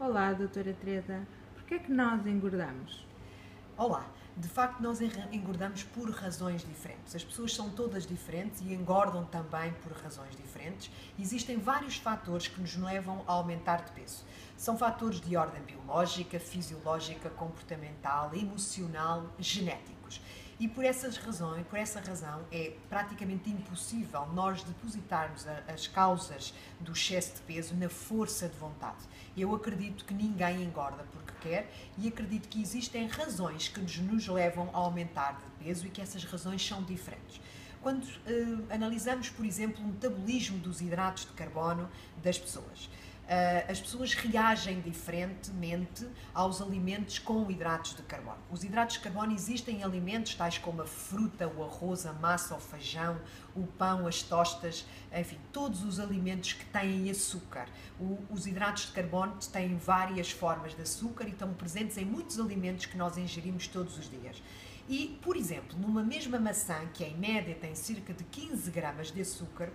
Olá, doutora Teresa. Por que é que nós engordamos? Olá, de facto nós engordamos por razões diferentes. As pessoas são todas diferentes e engordam também por razões diferentes. Existem vários fatores que nos levam a aumentar de peso. São fatores de ordem biológica, fisiológica, comportamental, emocional, genéticos. E por essa razão, é praticamente impossível nós depositarmos as causas do excesso de peso na força de vontade. Eu acredito que ninguém engorda porque quer e acredito que existem razões que nos levam a aumentar de peso e que essas razões são diferentes. Quando analisamos, por exemplo, o metabolismo dos hidratos de carbono das pessoas, as pessoas reagem diferentemente aos alimentos com hidratos de carbono. Os hidratos de carbono existem em alimentos tais como a fruta, o arroz, a massa, o feijão, o pão, as tostas, enfim, todos os alimentos que têm açúcar. Os hidratos de carbono têm várias formas de açúcar e estão presentes em muitos alimentos que nós ingerimos todos os dias. E, por exemplo, numa mesma maçã, que em média tem cerca de 15 gramas de açúcar,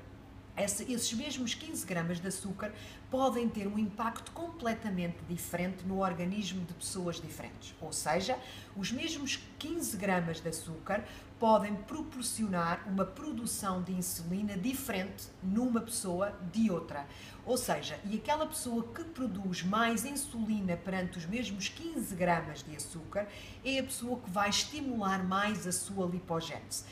esses mesmos 15 gramas de açúcar podem ter um impacto completamente diferente no organismo de pessoas diferentes. Ou seja, os mesmos 15 gramas de açúcar podem proporcionar uma produção de insulina diferente numa pessoa de outra. Ou seja, e aquela pessoa que produz mais insulina perante os mesmos 15 gramas de açúcar é a pessoa que vai estimular mais a sua lipogénese.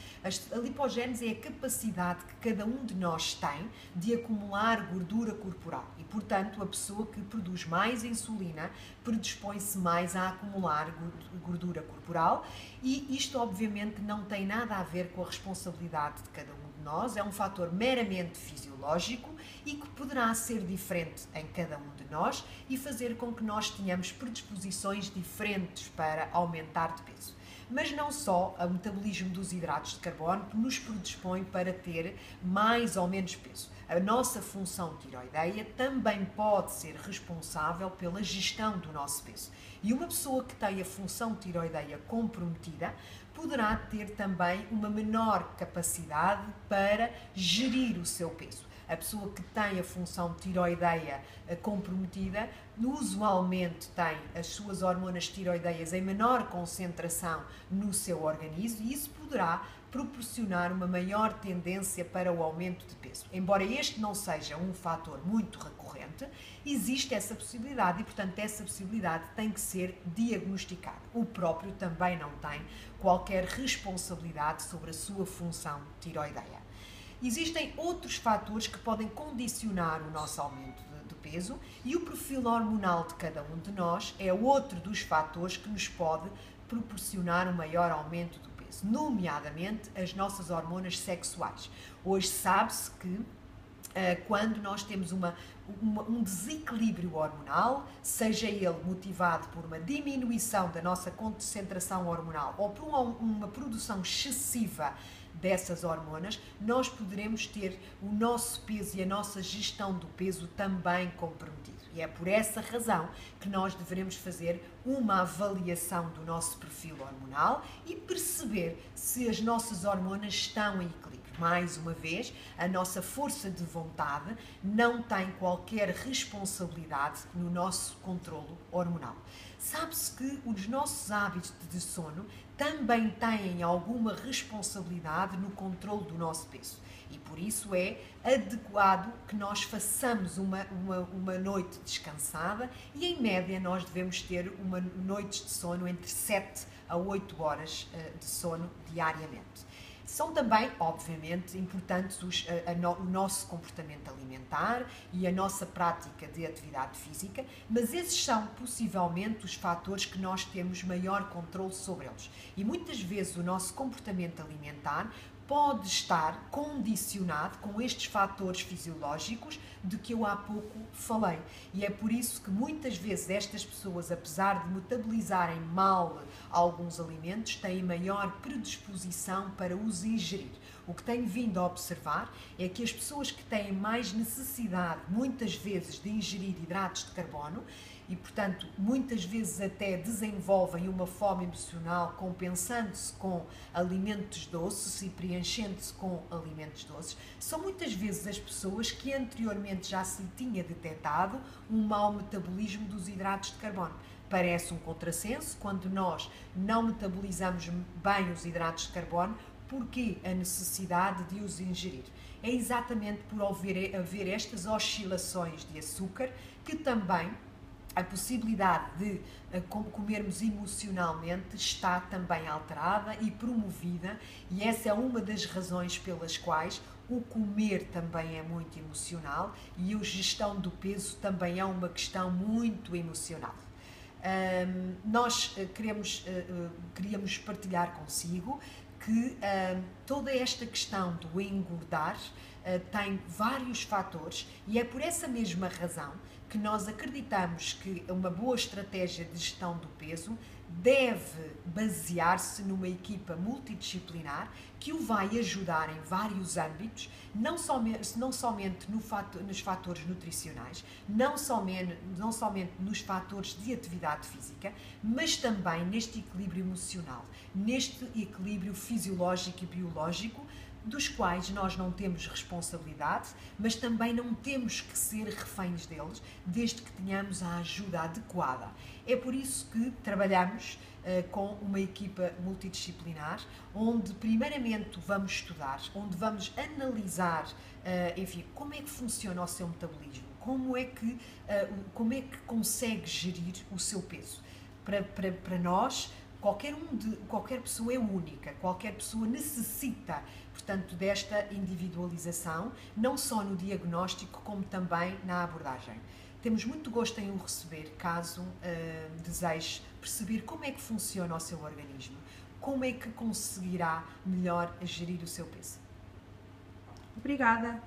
A lipogénese é a capacidade que cada um de nós tem de acumular gordura corporal e, portanto, a pessoa que produz mais insulina predispõe-se mais a acumular gordura corporal e isto obviamente não tem nada a ver com a responsabilidade de cada um de nós, é um fator meramente fisiológico e que poderá ser diferente em cada um de nós e fazer com que nós tenhamos predisposições diferentes para aumentar de peso. Mas não só o metabolismo dos hidratos de carbono que nos predispõe para ter mais ou menos peso. A nossa função tiroideia também pode ser responsável pela gestão do nosso peso. E uma pessoa que tem a função tiroideia comprometida poderá ter também uma menor capacidade para gerir o seu peso. A pessoa que tem a função tiroideia comprometida usualmente tem as suas hormonas tiroideias em menor concentração no seu organismo e isso poderá proporcionar uma maior tendência para o aumento de peso. Embora este não seja um fator muito recorrente, existe essa possibilidade e, portanto, essa possibilidade tem que ser diagnosticada. O próprio também não tem qualquer responsabilidade sobre a sua função tiroideia. Existem outros fatores que podem condicionar o nosso aumento de peso e o perfil hormonal de cada um de nós é outro dos fatores que nos pode proporcionar um maior aumento do peso, nomeadamente as nossas hormonas sexuais. Hoje sabe-se que quando nós temos um desequilíbrio hormonal, seja ele motivado por uma diminuição da nossa concentração hormonal ou por uma produção excessiva dessas hormonas, nós poderemos ter o nosso peso e a nossa gestão do peso também comprometido. E é por essa razão que nós devemos fazer uma avaliação do nosso perfil hormonal e perceber se as nossas hormonas estão em equilíbrio. Mais uma vez, a nossa força de vontade não tem qualquer responsabilidade no nosso controlo hormonal. Sabe-se que os nossos hábitos de sono também têm alguma responsabilidade no controlo do nosso peso. E por isso é adequado que nós façamos uma noite descansada e, em média, nós devemos ter noites de sono entre 7 a 8 horas de sono diariamente. São também, obviamente, importantes o nosso comportamento alimentar e a nossa prática de atividade física, mas esses são possivelmente os fatores que nós temos maior controle sobre eles. E muitas vezes o nosso comportamento alimentar pode estar condicionado com estes fatores fisiológicos de que eu há pouco falei. E é por isso que muitas vezes estas pessoas, apesar de metabolizarem mal alguns alimentos, têm maior predisposição para os ingerir. O que tenho vindo a observar é que as pessoas que têm mais necessidade, muitas vezes, de ingerir hidratos de carbono e, portanto, muitas vezes até desenvolvem uma fome emocional compensando-se com alimentos doces e preenchendo-se com alimentos doces, são muitas vezes as pessoas que anteriormente já se tinha detectado um mau metabolismo dos hidratos de carbono. Parece um contrassenso quando nós não metabolizamos bem os hidratos de carbono. Porquê a necessidade de os ingerir? É exatamente por haver estas oscilações de açúcar que também a possibilidade de comermos emocionalmente está também alterada e promovida, e essa é uma das razões pelas quais o comer também é muito emocional e a gestão do peso também é uma questão muito emocional. Nós queríamos partilhar consigo que toda esta questão do engordar tem vários fatores e é por essa mesma razão que nós acreditamos que uma boa estratégia de gestão do peso deve basear-se numa equipa multidisciplinar que o vai ajudar em vários âmbitos, não somente nos fatores nutricionais, não somente nos fatores de atividade física, mas também neste equilíbrio emocional, neste equilíbrio fisiológico e biológico, dos quais nós não temos responsabilidade, mas também não temos que ser reféns deles, desde que tenhamos a ajuda adequada. É por isso que trabalhamos com uma equipa multidisciplinar, onde primeiramente vamos estudar, onde vamos analisar, enfim, como é que funciona o seu metabolismo, como é que consegue gerir o seu peso. Para nós, qualquer pessoa é única, qualquer pessoa necessita, portanto, desta individualização, não só no diagnóstico, como também na abordagem. Temos muito gosto em o receber, caso deseje perceber como é que funciona o seu organismo, como é que conseguirá melhor gerir o seu peso. Obrigada!